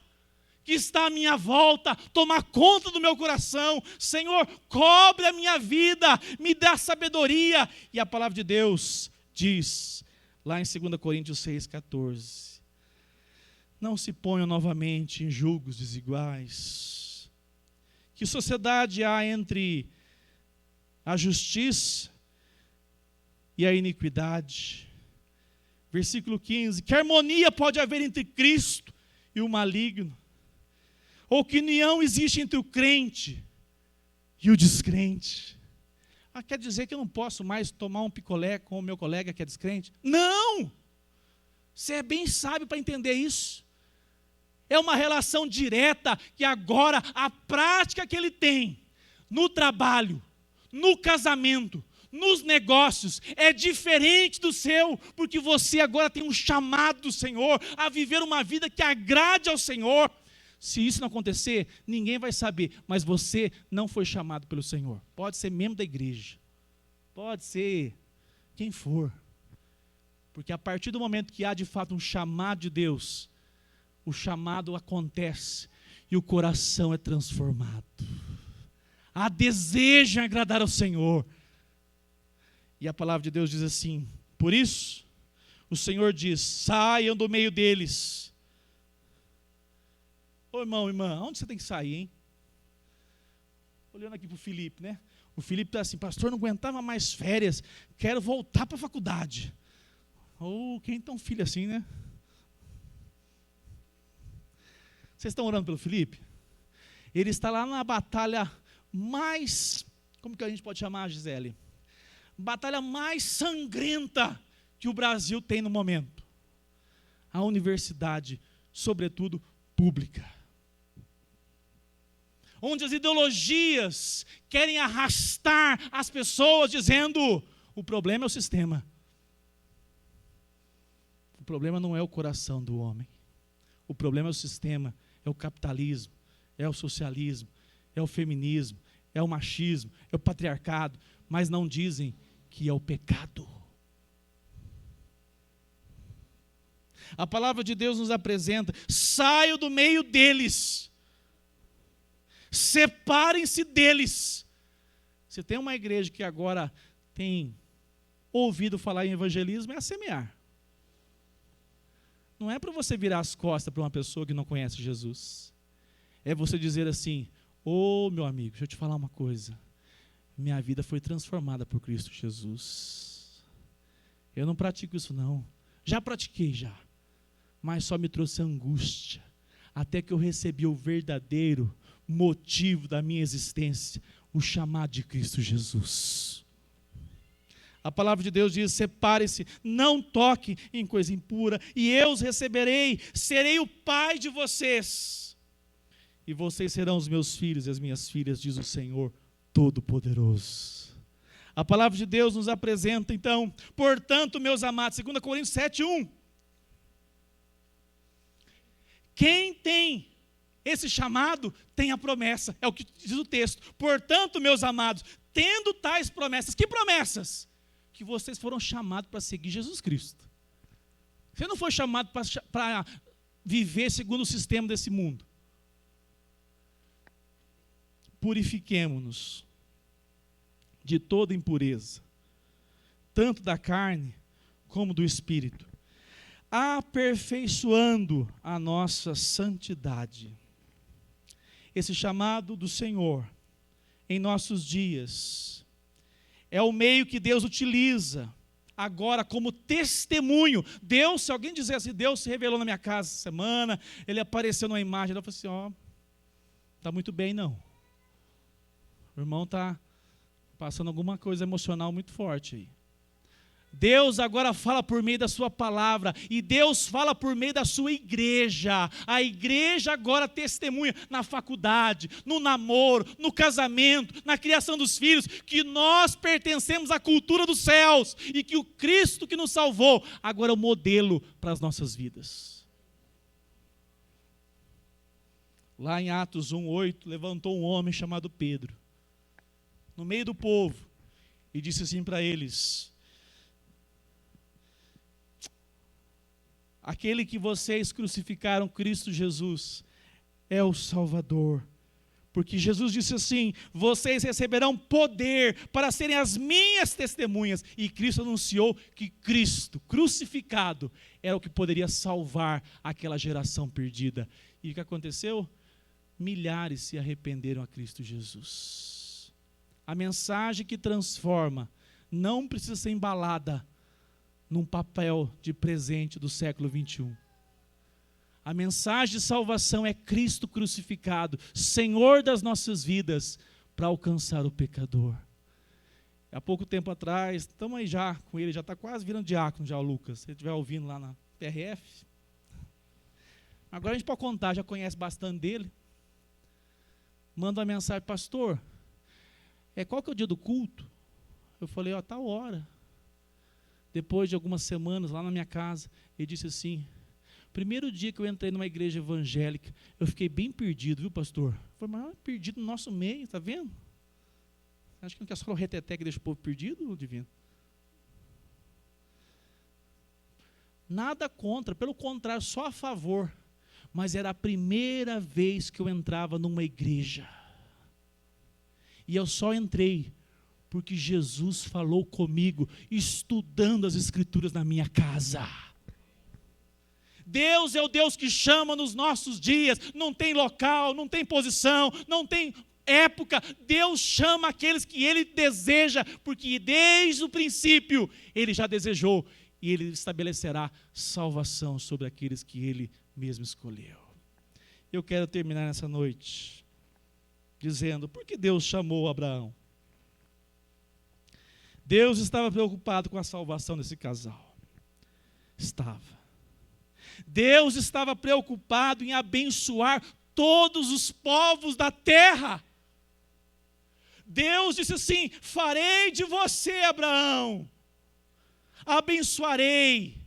que está à minha volta tomar conta do meu coração. Senhor, cobre a minha vida, me dá sabedoria. E a palavra de Deus diz, lá em 2 Coríntios 6,14, não se ponham novamente em julgos desiguais. Que sociedade há entre a justiça e a iniquidade? Versículo 15, que harmonia pode haver entre Cristo e o maligno? Ou que união existe entre o crente e o descrente? Quer dizer que eu não posso mais tomar um picolé com o meu colega que é descrente? Não! Você é bem sábio para entender isso. É uma relação direta que agora a prática que ele tem no trabalho, no casamento, nos negócios, é diferente do seu, porque você agora tem um chamado do Senhor a viver uma vida que agrade ao Senhor. Se isso não acontecer, ninguém vai saber, mas você não foi chamado pelo Senhor. Pode ser membro da igreja, pode ser quem for, porque a partir do momento que há de fato um chamado de Deus, o chamado acontece e o coração é transformado. Há desejo em agradar ao Senhor. E a palavra de Deus diz assim: por isso, o Senhor diz: saiam do meio deles. Ô irmão, irmã, onde você tem que sair, hein? Olhando aqui para o Felipe, né? O Felipe está assim: pastor, não aguentava mais férias, quero voltar para a faculdade. Quem tem um filho assim, né? Vocês estão orando pelo Felipe? Ele está lá na batalha mais, como que a gente pode chamar, Gisele? Batalha mais sangrenta que o Brasil tem no momento. A universidade, sobretudo pública. Onde as ideologias querem arrastar as pessoas dizendo: o problema é o sistema. O problema não é o coração do homem. O problema é o sistema. É o capitalismo, é o socialismo, é o feminismo, é o machismo, é o patriarcado, mas não dizem que é o pecado. A palavra de Deus nos apresenta: saiam do meio deles, separem-se deles. Se tem uma igreja que agora tem ouvido falar em evangelismo, é a Semear. Não é para você virar as costas para uma pessoa que não conhece Jesus. É você dizer assim: meu amigo, deixa eu te falar uma coisa. Minha vida foi transformada por Cristo Jesus. Eu não pratico isso não. Já pratiquei já. Mas só me trouxe angústia. Até que eu recebi o verdadeiro motivo da minha existência. O chamado de Cristo Jesus. A palavra de Deus diz: separe-se, não toque em coisa impura, e eu os receberei, serei o pai de vocês, e vocês serão os meus filhos e as minhas filhas, diz o Senhor Todo-Poderoso. A palavra de Deus nos apresenta então: portanto, meus amados, 2 Coríntios 7:1, quem tem esse chamado tem a promessa, é o que diz o texto. Portanto, meus amados, tendo tais promessas, que promessas? Que vocês foram chamados para seguir Jesus Cristo. Você não foi chamado para viver segundo o sistema desse mundo. Purifiquemo-nos de toda impureza, tanto da carne como do espírito, aperfeiçoando a nossa santidade. Esse chamado do Senhor em nossos dias é o meio que Deus utiliza agora como testemunho. Deus, se alguém dizer assim: Deus se revelou na minha casa essa semana, Ele apareceu numa imagem, eu falei assim: está muito bem não. O irmão está passando alguma coisa emocional muito forte aí. Deus agora fala por meio da sua palavra, e Deus fala por meio da sua igreja. A igreja agora testemunha na faculdade, no namoro, no casamento, na criação dos filhos, que nós pertencemos à cultura dos céus, e que o Cristo que nos salvou agora é o modelo para as nossas vidas. Lá em Atos 1:8, levantou um homem chamado Pedro, no meio do povo, e disse assim para eles: aquele que vocês crucificaram, Cristo Jesus, é o Salvador. Porque Jesus disse assim: vocês receberão poder para serem as minhas testemunhas. E Cristo anunciou que Cristo, crucificado, era o que poderia salvar aquela geração perdida. E o que aconteceu? Milhares se arrependeram a Cristo Jesus. A mensagem que transforma não precisa ser embalada num papel de presente do século 21. A mensagem de salvação é Cristo crucificado, Senhor das nossas vidas, para alcançar o pecador. Há pouco tempo atrás, estamos aí já com ele, já está quase virando diácono já o Lucas, se ele estiver ouvindo lá na PRF. Agora a gente pode contar, já conhece bastante dele. Manda uma mensagem: pastor, qual que é o dia do culto? Eu falei: tal hora. Depois de algumas semanas, lá na minha casa, ele disse assim: primeiro dia que eu entrei numa igreja evangélica, eu fiquei bem perdido, viu, pastor? Foi mais perdido no nosso meio, está vendo? Acho que não quer só o reteté que deixa o povo perdido, divino? Nada contra, pelo contrário, só a favor. Mas era a primeira vez que eu entrava numa igreja. E eu só entrei porque Jesus falou comigo, estudando as Escrituras na minha casa. Deus é o Deus que chama nos nossos dias, não tem local, não tem posição, não tem época. Deus chama aqueles que Ele deseja, porque desde o princípio Ele já desejou, e Ele estabelecerá salvação sobre aqueles que Ele mesmo escolheu. Eu quero terminar nessa noite dizendo: por que Deus chamou Abraão? Deus estava preocupado com a salvação desse casal. Estava. Deus estava preocupado em abençoar todos os povos da terra. Deus disse assim: farei de você, Abraão, abençoarei.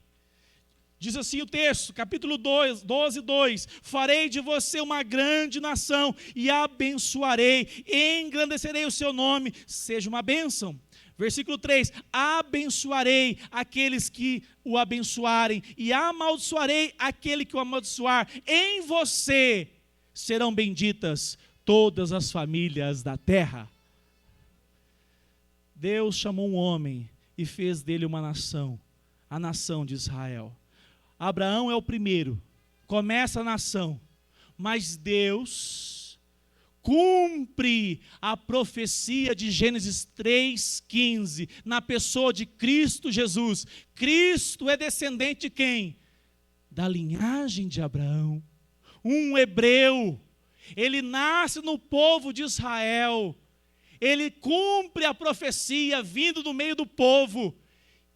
Diz assim o texto, capítulo 12:2: farei de você uma grande nação e abençoarei, engrandecerei o seu nome, seja uma bênção. Versículo 3: abençoarei aqueles que o abençoarem e amaldiçoarei aquele que o amaldiçoar. Em você serão benditas todas as famílias da terra. Deus chamou um homem e fez dele uma nação, a nação de Israel. Abraão é o primeiro, começa a nação, mas Deus cumpre a profecia de Gênesis 3:15, na pessoa de Cristo Jesus. Cristo é descendente de quem? Da linhagem de Abraão, um hebreu. Ele nasce no povo de Israel, ele cumpre a profecia vindo do meio do povo.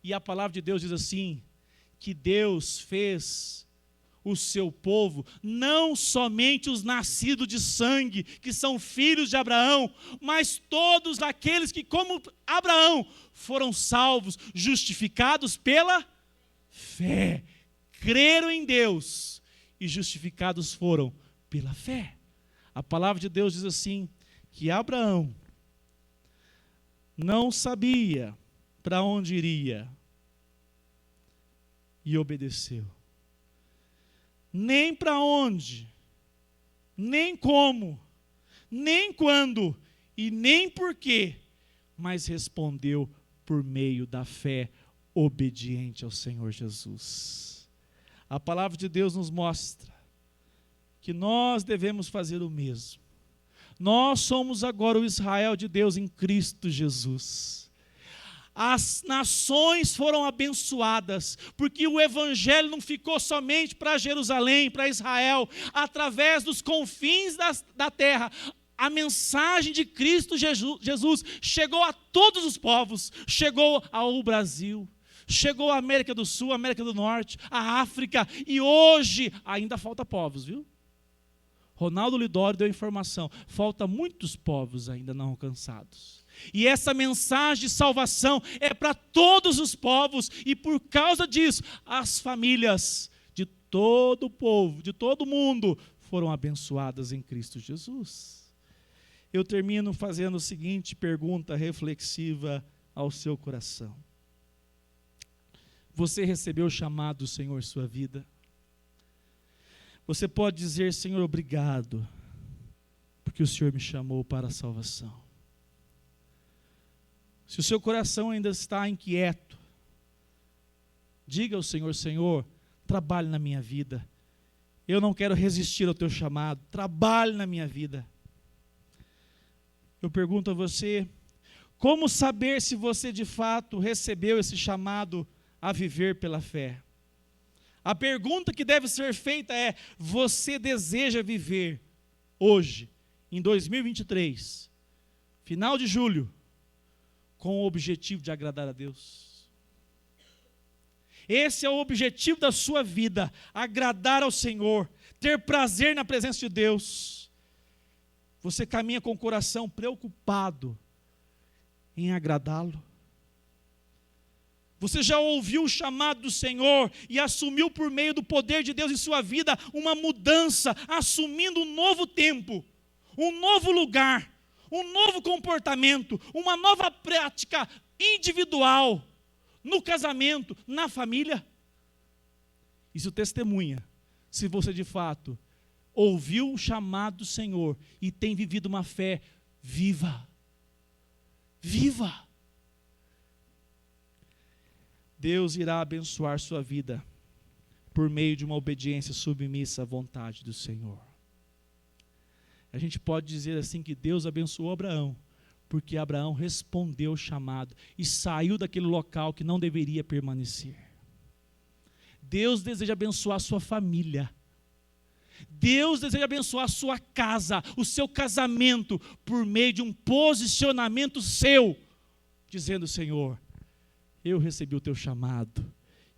E a palavra de Deus diz assim, que Deus fez o seu povo, não somente os nascidos de sangue, que são filhos de Abraão, mas todos aqueles que, como Abraão, foram salvos, justificados pela fé, creram em Deus e justificados foram pela fé. A palavra de Deus diz assim, que Abraão não sabia para onde iria e obedeceu. Nem para onde, nem como, nem quando e nem porquê, mas respondeu por meio da fé, obediente ao Senhor Jesus. A palavra de Deus nos mostra que nós devemos fazer o mesmo. Nós somos agora o Israel de Deus em Cristo Jesus. As nações foram abençoadas, porque o evangelho não ficou somente para Jerusalém, para Israel, através dos confins da terra. A mensagem de Cristo Jesus chegou a todos os povos, chegou ao Brasil, chegou à América do Sul, América do Norte, à África, e hoje ainda falta povos, viu? Ronaldo Lidório deu informação, falta muitos povos ainda não alcançados. E essa mensagem de salvação é para todos os povos, e por causa disso, as famílias de todo o povo, de todo mundo, foram abençoadas em Cristo Jesus. Eu termino fazendo a seguinte pergunta reflexiva ao seu coração. Você recebeu o chamado do Senhor em sua vida? Você pode dizer: Senhor, obrigado, porque o Senhor me chamou para a salvação. Se o seu coração ainda está inquieto, diga ao Senhor: Senhor, trabalhe na minha vida. Eu não quero resistir ao teu chamado, trabalhe na minha vida. Eu pergunto a você, como saber se você de fato recebeu esse chamado a viver pela fé? A pergunta que deve ser feita é: você deseja viver hoje, em 2023, final de julho, com o objetivo de agradar a Deus? Esse é o objetivo da sua vida, agradar ao Senhor, ter prazer na presença de Deus. Você caminha com o coração preocupado em agradá-lo? Você já ouviu o chamado do Senhor e assumiu por meio do poder de Deus em sua vida uma mudança, assumindo um novo tempo, um novo lugar, um novo comportamento, uma nova prática individual, no casamento, na família? Isso testemunha se você de fato ouviu o chamado do Senhor e tem vivido uma fé viva. Viva! Deus irá abençoar sua vida por meio de uma obediência submissa à vontade do Senhor. A gente pode dizer assim que Deus abençoou Abraão, porque Abraão respondeu o chamado e saiu daquele local que não deveria permanecer. Deus deseja abençoar a sua família. Deus deseja abençoar a sua casa, o seu casamento, por meio de um posicionamento seu, dizendo: Senhor, eu recebi o teu chamado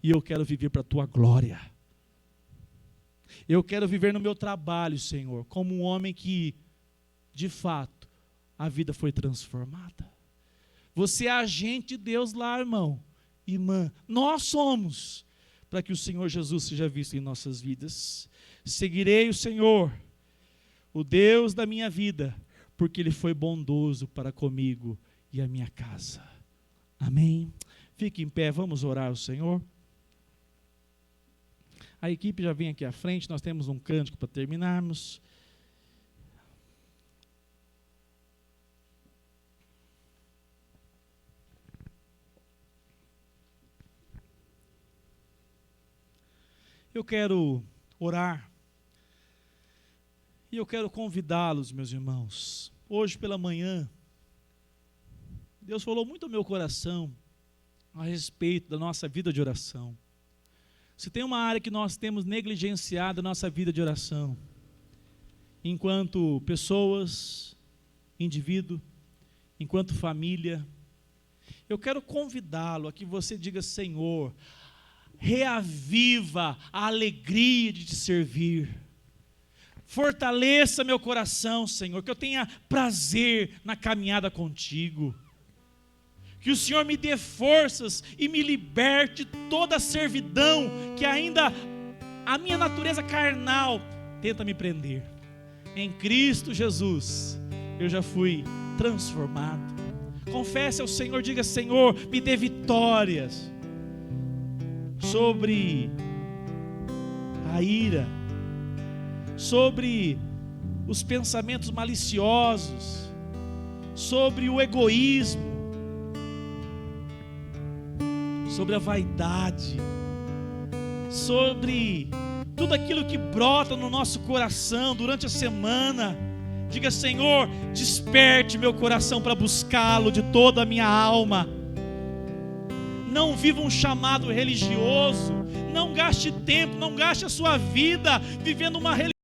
e eu quero viver para a tua glória. Eu quero viver no meu trabalho, Senhor, como um homem que, de fato, a vida foi transformada. Você é agente de Deus lá, irmão, irmã. Nós somos, para que o Senhor Jesus seja visto em nossas vidas. Seguirei o Senhor, o Deus da minha vida, porque Ele foi bondoso para comigo e a minha casa. Amém? Fique em pé, vamos orar ao Senhor. A equipe já vem aqui à frente, nós temos um cântico para terminarmos. Eu quero orar e eu quero convidá-los, meus irmãos. Hoje pela manhã, Deus falou muito ao meu coração a respeito da nossa vida de oração. Se tem uma área que nós temos negligenciado a nossa vida de oração, enquanto pessoas, indivíduo, enquanto família, eu quero convidá-lo a que você diga: Senhor, reaviva a alegria de te servir. Fortaleça meu coração, Senhor, que eu tenha prazer na caminhada contigo. Que o Senhor me dê forças e me liberte de toda a servidão que ainda a minha natureza carnal tenta me prender. Em Cristo Jesus, eu já fui transformado. Confesse ao Senhor, diga: Senhor, me dê vitórias sobre a ira, sobre os pensamentos maliciosos, sobre o egoísmo, sobre a vaidade, sobre tudo aquilo que brota no nosso coração durante a semana. Diga: Senhor, desperte meu coração para buscá-lo de toda a minha alma. Não viva um chamado religioso, não gaste tempo, não gaste a sua vida vivendo uma religião